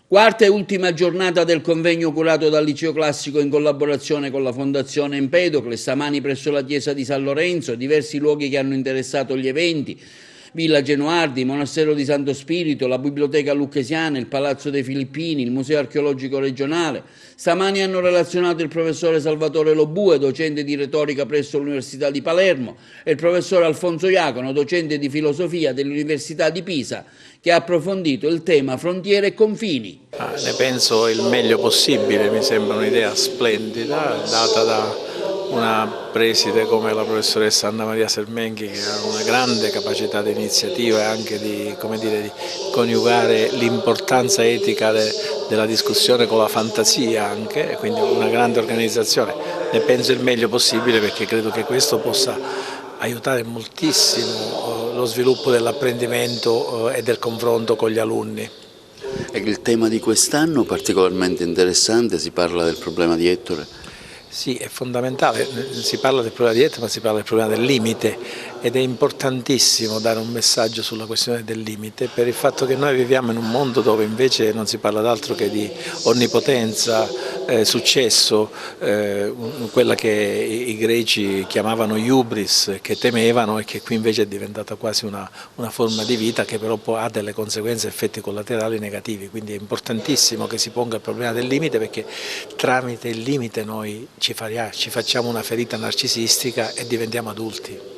Quarta e ultima giornata del convegno curato dal Liceo Classico in collaborazione con la Fondazione Empedocle, stamani presso la chiesa di San Lorenzo, diversi luoghi che hanno interessato gli eventi, Villa Genoardi, Monastero di Santo Spirito, la Biblioteca Lucchesiana, il Palazzo dei Filippini, il Museo Archeologico Regionale. Stamani hanno relazionato il professore Salvatore Lobue, docente di retorica presso l'Università di Palermo, e il professore Alfonso Iacono, docente di filosofia dell'Università di Pisa, che ha approfondito il tema frontiere e confini. Ne penso il meglio possibile, mi sembra un'idea splendida, data da una preside come la professoressa Anna Maria Sermenghi, che ha una grande capacità di iniziativa e anche di coniugare l'importanza etica della discussione con la fantasia anche, quindi una grande organizzazione. Ne penso il meglio possibile perché credo che questo possa aiutare moltissimo lo sviluppo dell'apprendimento e del confronto con gli alunni. Il tema di quest'anno particolarmente interessante, si parla del problema di Ettore. Sì, è fondamentale, si parla del problema di Ettore ma si parla del problema del limite ed è importantissimo dare un messaggio sulla questione del limite per il fatto che noi viviamo in un mondo dove invece non si parla d'altro che di onnipotenza, successo, quella che i greci chiamavano hubris, che temevano e che qui invece è diventata quasi una forma di vita che però poi ha delle conseguenze, effetti collaterali negativi, quindi è importantissimo che si ponga il problema del limite perché tramite il limite noi ci facciamo una ferita narcisistica e diventiamo adulti.